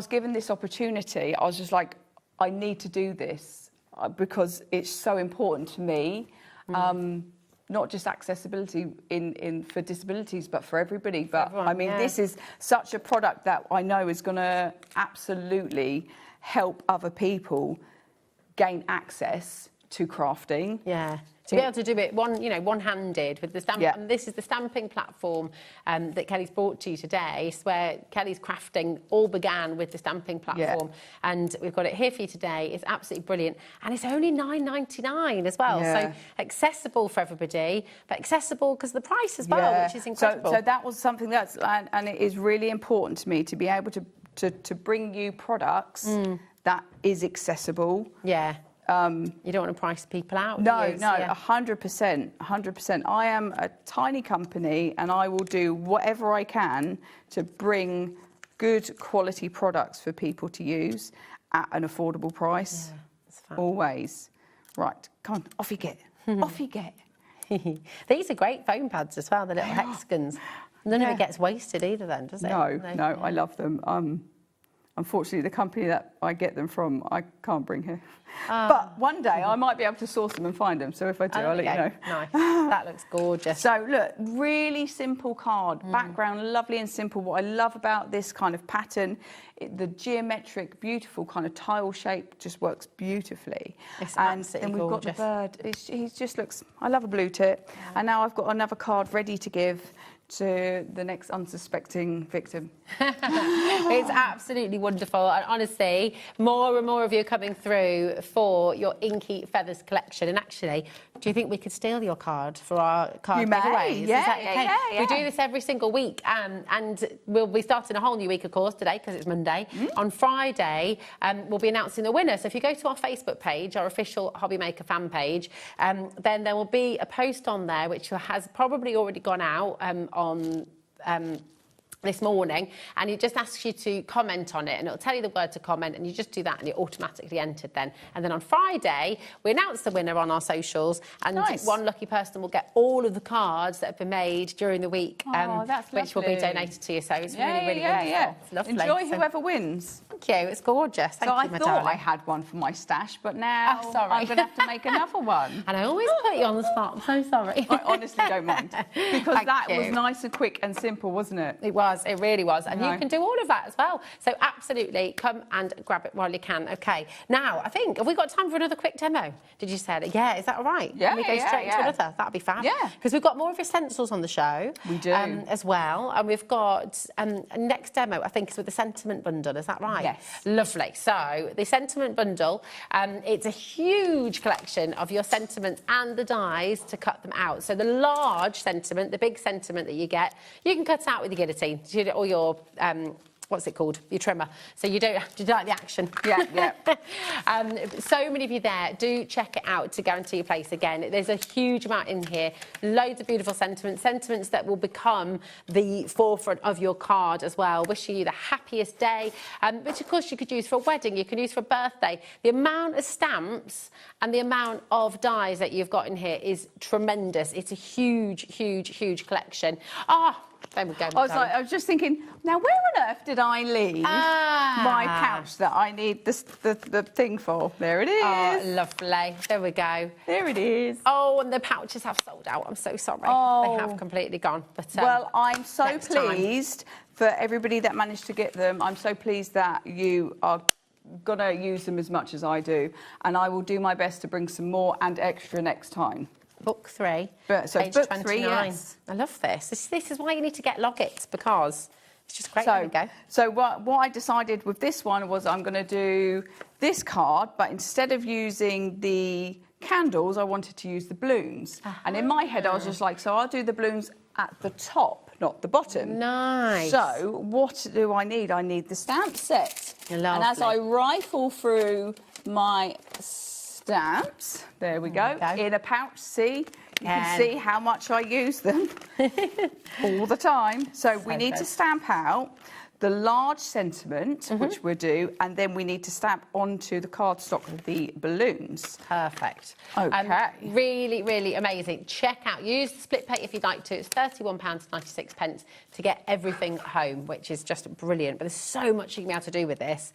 given this opportunity, I was just like, I need to do this because it's so important to me. Not just accessibility for disabilities, but for everybody. But everyone, I mean, this is such a product that I know is going to absolutely help other people gain access to crafting. Yeah. To be able to do it one-handed with the stamp, and this is the stamping platform that Kelly's brought to you today. It's where Kelly's crafting all began with the stamping platform, and we've got it here for you today. It's absolutely brilliant, and it's only $9.99 as well. So accessible for everybody, but accessible because of the price as well, which is incredible. So that was something and it is really important to me to be able to bring you products that is accessible. Yeah. You don't want to price people out. No, 100%, 100%. I am a tiny company, and I will do whatever I can to bring good quality products for people to use at an affordable price. Yeah, that's fine. Always. Right, come on, off you get. Off you get. These are great foam pads as well, the little hexagons. None of it gets wasted either then, does it? No, I love them. I'm unfortunately, the company that I get them from, I can't bring here. But one day I might be able to source them and find them. So if I do, I'll let you know. Nice. That looks gorgeous. So look, really simple card. Background, lovely and simple. What I love about this kind of pattern, the geometric, beautiful kind of tile shape just works beautifully. It's and absolutely then we've gorgeous. got the bird. He just looks, I love a blue tip. And now I've got another card ready to give to the next unsuspecting victim. It's absolutely wonderful, and honestly, more and more of you are coming through for your Inky Feathers collection. And actually, do you think we could steal your card for our card You may, giveaways? yeah, Is that okay? yeah. We do this every single week, and we'll be starting a whole new week, of course, today because it's Monday. On Friday, we'll be announcing the winner. So if you go to our Facebook page, our official HobbyMaker fan page, then there will be a post on there which has probably already gone out on this morning, and it just asks you to comment on it, and it'll tell you the word to comment, and you just do that and you're automatically entered then. And then on Friday we announce the winner on our socials, and one lucky person will get all of the cards that have been made during the week, which will be donated to you. So it's really wonderful. Yeah. It's lovely. Enjoy whoever wins. Thank you. It's gorgeous. Thank you, my I thought darling. I had one for my stash, but now sorry. I'm going to have to make another one. And I always put you on the spot. I'm so sorry. I honestly don't mind, because Thank that you. was nice and quick and simple, wasn't it? It was, it really was. And you can do all of that as well. So absolutely, come and grab it while you can. Okay. Now, I think, have we got time for another quick demo? Did you say that? Yeah, is that all right? Yeah, Can we go straight into another? That'd be fab. Yeah. Because we've got more of your stencils on the show. We do. As well. And we've got next demo, I think, is with the sentiment bundle. Is that right? Yes. Lovely. So the sentiment bundle, it's a huge collection of your sentiments and the dies to cut them out. So the large sentiment, the big sentiment that you get, you can cut out with your guillotine or your what's it called? Your trimmer. So you don't have to do like the action. Yeah. So many of you there, do check it out to guarantee your place again. There's a huge amount in here. Loads of beautiful sentiments that will become the forefront of your card as well. Wishing you the happiest day, which of course you could use for a wedding, you can use for a birthday. The amount of stamps and the amount of dies that you've got in here is tremendous. It's a huge collection. There we go. I was just thinking, now where on earth did I leave my pouch that I need the thing for? There it is. Oh, lovely. There we go. There it is. Oh, and the pouches have sold out. I'm so sorry. Oh. They have completely gone. But well, I'm so next time. pleased for everybody that managed to get them. I'm so pleased that you are going to use them as much as I do. And I will do my best to bring some more and extra next time. Book 3, so page book 29. 3, yes. I love this. This is why you need to get Loggits, because it's just great. There we go. So what I decided with this one was I'm going to do this card, but instead of using the candles, I wanted to use the balloons. And in my head, I was just like, so I'll do the balloons at the top, not the bottom. Nice. So what do I need? I need the stamp set. Lovely. And as I rifle through my stamps, there we go, in a pouch, see? You can see how much I use them all the time. So we need to stamp out the large sentiment, which we'll do, and then we need to stamp onto the cardstock the balloons. Perfect. Okay. Really amazing. Check out, use the split pay if you'd like to. It's £31.96 to get everything home, which is just brilliant. But there's so much you can be able to do with this.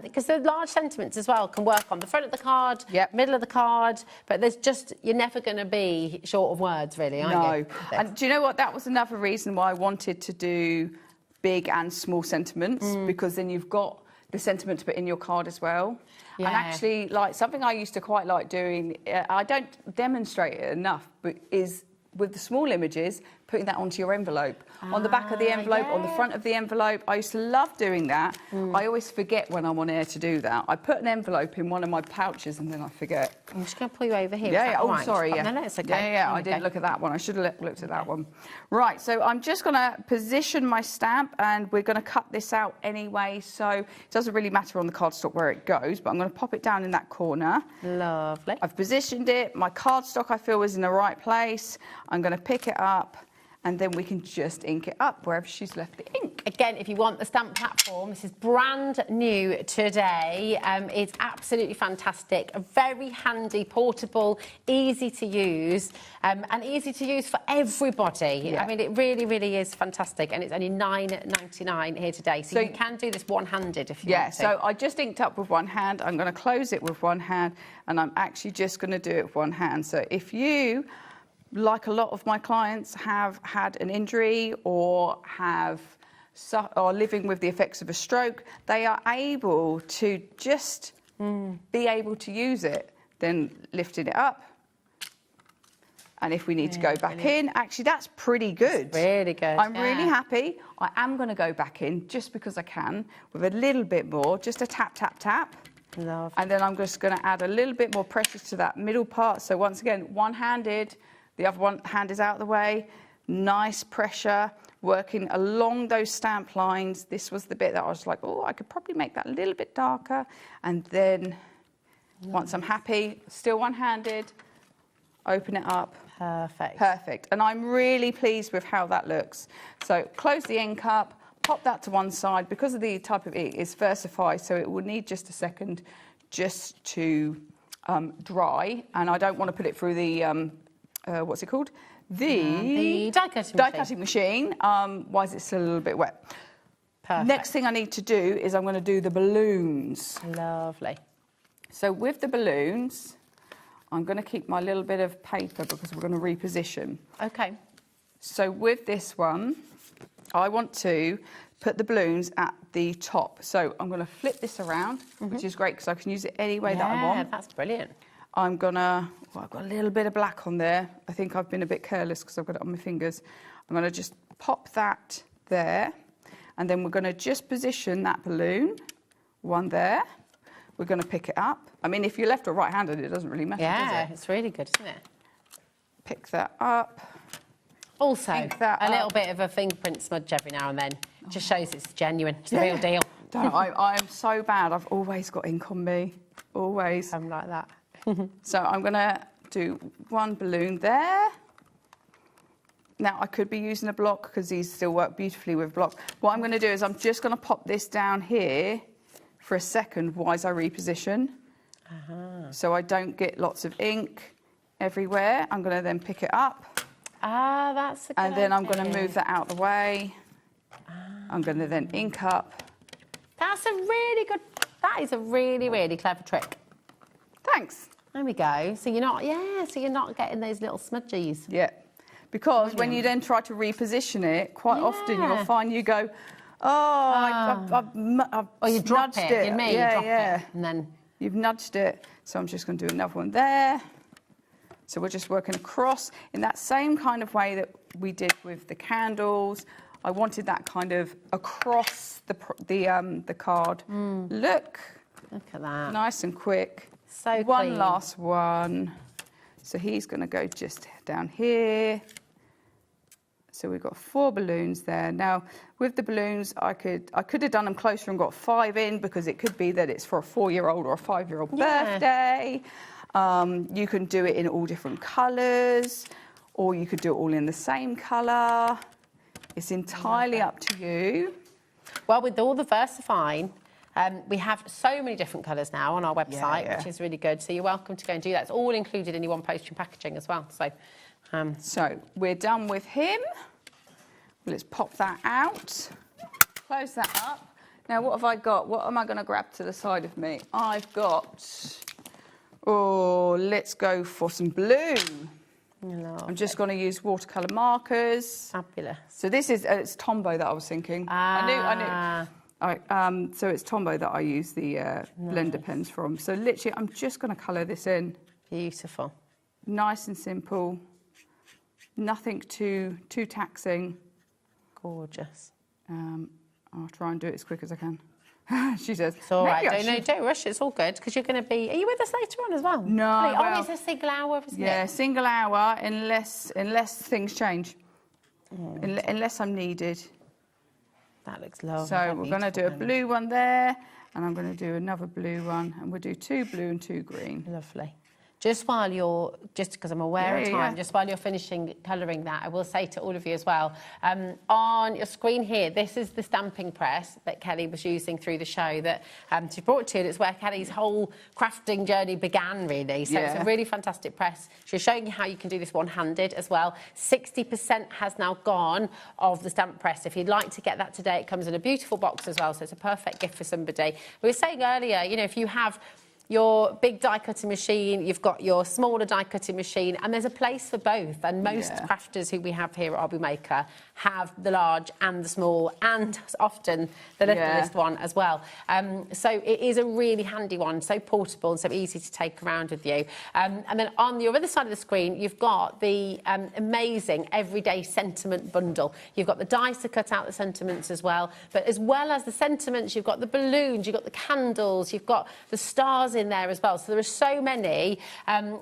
Because the large sentiments as well can work on the front of the card, middle of the card, but there's just, you're never going to be short of words, really, are you? No. And do you know what? That was another reason why I wanted to do big and small sentiments, because then you've got the sentiment to put in your card as well. And actually, like, something I used to quite like doing, I don't demonstrate it enough, but is with the small images, putting that onto your envelope. On the back of the envelope, on the front of the envelope. I used to love doing that. I always forget when I'm on air to do that. I put an envelope in one of my pouches and then I forget. I'm just going to pull you over here. Yeah. Oh, right? sorry. Yeah. No, it's okay. I didn't look at that one. I should have looked at that one. Right, so I'm just going to position my stamp, and we're going to cut this out anyway, so it doesn't really matter on the cardstock where it goes, but I'm going to pop it down in that corner. Lovely. I've positioned it. My cardstock, I feel, is in the right place. I'm going to pick it up, and then we can just ink it up wherever she's left the ink. again, if you want the stamp platform, this is brand new today. It's absolutely fantastic, very handy, portable, easy to use, and easy to use for everybody. Yeah. I mean, it really, really is fantastic, and it's only £9.99 here today. So you can do this one-handed if you want to. So I just inked up with one hand. I'm going to close it with one hand, and I'm actually just going to do it with one hand. So if you, like a lot of my clients, have had an injury or are living with the effects of a stroke, they are able to just be able to use it. Then lifting it up. And if we need to go back in, actually, that's pretty good. It's really good. I'm really happy. I am going to go back in just because I can with a little bit more, just a tap, tap, tap. Love. And then I'm just going to add a little bit more pressure to that middle part. So once again, one-handed, the other one hand is out of the way. Nice pressure, working along those stamp lines. This was the bit that I was like, oh, I could probably make that a little bit darker. And then once I'm happy, still one-handed, open it up. Perfect. Perfect. And I'm really pleased with how that looks. So close the ink up, pop that to one side. Because of the type of ink, it's versified, so it will need just a second just to dry. And I don't want to put it through the, what's it called? The die-cutting machine. Why is it still a little bit wet? Perfect. Next thing I need to do is I'm going to do the balloons. Lovely. So with the balloons, I'm going to keep my little bit of paper because we're going to reposition. Okay. So with this one, I want to put the balloons at the top. So I'm going to flip this around, which is great because I can use it any way that I want. Yeah, that's brilliant. I'm going to, I've got a little bit of black on there. I think I've been a bit careless because I've got it on my fingers. I'm going to just pop that there. And then we're going to just position that balloon, one there. We're going to pick it up. I mean, if you're left or right-handed, it doesn't really matter, does it? It's really good, isn't it? Pick that up. Also, a little bit of a fingerprint smudge every now and then. Just shows it's genuine. It's the real deal. I'm so bad. I've always got ink on me. Always. I'm like that. So I'm going to do one balloon there. Now, I could be using a block because these still work beautifully with block. What I'm going to do is I'm just going to pop this down here for a second while I reposition. So I don't get lots of ink everywhere. I'm going to then pick it up. That's a good And then I'm idea. going to move that out of the way. I'm going to then ink up. That's a really good, that is a really, really clever trick. Thanks. There we go. So you're not, so you're not getting those little smudgies. Yeah. Because when you then try to reposition it, quite often you'll find you go, Or you drop nudged it. You mean, you drop it. And then you've nudged it. So I'm just going to do another one there. So we're just working across in that same kind of way that we did with the candles. I wanted that kind of across the card. Look at that. Nice and quick. So one clean. last one. So he's going to go just down here. So we've got 4 balloons there. Now, with the balloons, I could have done them closer and got 5 in because it could be that it's for a 4-year-old or a 5-year-old birthday. You can do it in all different colours, or you could do it all in the same colour. It's entirely up to you. Well, with all the versifying, we have so many different colours now on our website, which is really good. So you're welcome to go and do that. It's all included in your one postage packaging as well. So we're done with him. Let's pop that out. Close that up. Now, what have I got? What am I going to grab to the side of me? I've got, let's go for some blue. I'm just going to use watercolour markers. Fabulous. So this is, it's Tombow that I was thinking. I knew. So it's Tombow that I use the blender pens from. So literally, I'm just going to colour this in. Beautiful. Nice and simple. Nothing too taxing. Gorgeous. I'll try and do it as quick as I can. She says, It's all right. Don't rush. It's all good because you're going to be. Are you with us later on as well? No. It's a single hour, isn't it? Yeah, single hour unless things change. Unless I'm needed. That looks lovely. So we're going to do a blue one there, and I'm going to do another blue one, and we'll do 2 blue and 2 green. Lovely. just because I'm aware of time, just while you're finishing colouring that, I will say to all of you as well, on your screen here, this is the stamping press that Kelly was using through the show that she brought to you. It's where Kelly's whole crafting journey began, really. So it's a really fantastic press. She's showing you how you can do this one-handed as well. 60% has now gone of the stamp press. If you'd like to get that today, it comes in a beautiful box as well, so it's a perfect gift for somebody. We were saying earlier, you know, if you have your big die cutting machine, you've got your smaller die cutting machine, and there's a place for both. And most crafters who we have here at HobbyMaker have the large and the small, and often the littlest one as well. So it is a really handy one, so portable and so easy to take around with you. And then on your other side of the screen, you've got the amazing everyday sentiment bundle. You've got the dies to cut out the sentiments as well, but as well as the sentiments, you've got the balloons, you've got the candles, you've got the stars in there as well. So there are so many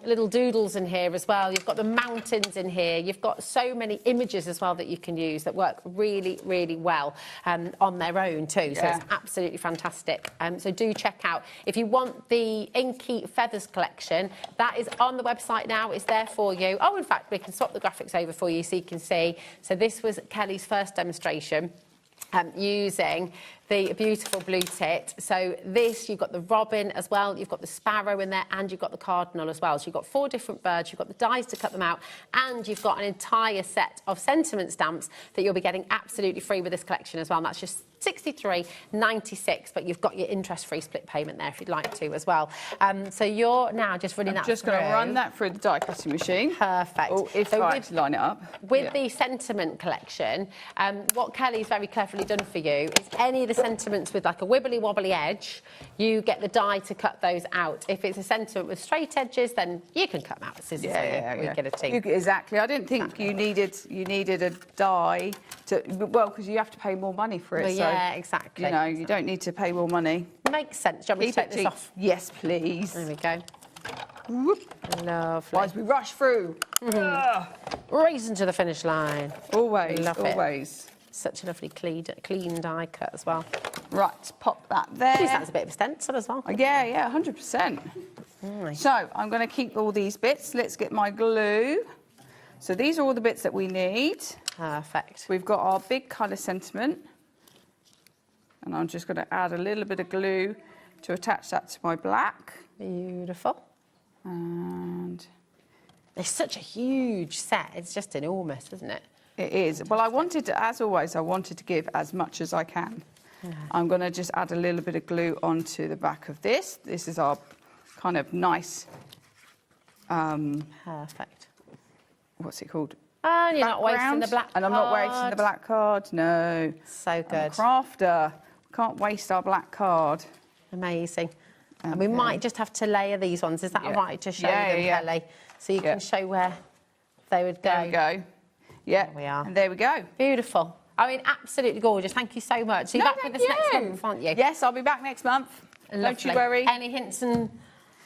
little doodles in here as well. You've got the mountains in here. You've got so many images as well that you can use that work really, really well on their own too. So it's absolutely fantastic. So do check out. If you want the Inky Feathers Collection, that is on the website now. It's there for you. Oh, in fact, we can swap the graphics over for you so you can see. So this was Kelly's first demonstration. Using the beautiful blue tit. So this, you've got the robin as well, you've got the sparrow in there, and you've got the cardinal as well. So you've got 4 different birds, you've got the dies to cut them out, and you've got an entire set of sentiment stamps that you'll be getting absolutely free with this collection as well. And that's just $63.96, but you've got your interest-free split payment there if you'd like to as well. So you're now just running that through. Just going to run that through the die cutting machine. Perfect. Or if I had to line it up. With the sentiment collection, what Kelly's very cleverly done for you is any of the sentiments with like a wibbly-wobbly edge, you get the die to cut those out. If it's a sentiment with straight edges, then you can cut them out with scissors. We get a team. Exactly. I didn't think you needed a die to, well, because you have to pay more money for it. Well, so, yeah, exactly. You know, you don't need to pay more money. Makes sense. Do you want me to take this off? Yes, please. There we go. Whoop. Lovely. As we rush through. Racing to the finish line. Always, Love always. It. Such a lovely clean die cut as well. Right, pop that there. Use that as a bit of a stencil as well. Yeah, 100%. Nice. So I'm going to keep all these bits. Let's get my glue. So these are all the bits that we need. Perfect. We've got our big colour sentiment. And I'm just going to add a little bit of glue to attach that to my black. Beautiful. And it's such a huge set. It's just enormous, isn't it? It is. Well, I wanted to, as always, I wanted to give as much as I can. Yeah. I'm going to just add a little bit of glue onto the back of this. This is our kind of nice... Perfect. What's it called? And you're not wasting the black card. And I'm not wasting the black card, no. So good. I'm a crafter. Can't waste our black card. Amazing. And we might just have to layer these ones. Is that all right to show them, Kelly? So you can show where they would go. There we go. Yeah. There we are. And there we go. Beautiful. I mean, absolutely gorgeous. Thank you so much. So you're back with us next month, aren't you? Yes, I'll be back next month. Lovely. Don't you worry. Any hints and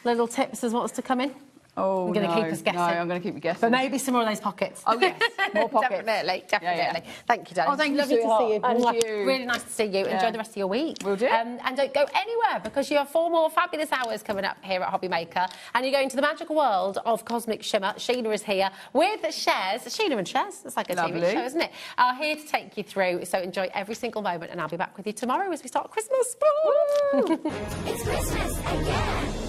little tips as what's to come in? Oh, I'm going to keep us guessing. No, I'm going to keep you guessing. But maybe some more of those pockets. Oh, yes. More pockets. Definitely. Yeah. Thank you, darling. Oh, thank you, Lovely to see you. Thank you. Really nice to see you. Enjoy the rest of your week. Will do. And don't go anywhere because you have 4 more fabulous hours coming up here at HobbyMaker. And you're going to the magical world of Cosmic Shimmer. Sheila is here with Shez. Sheila and Shez. That's like a TV show, isn't it? Are here to take you through. So enjoy every single moment. And I'll be back with you tomorrow as we start Christmas. It's Christmas again.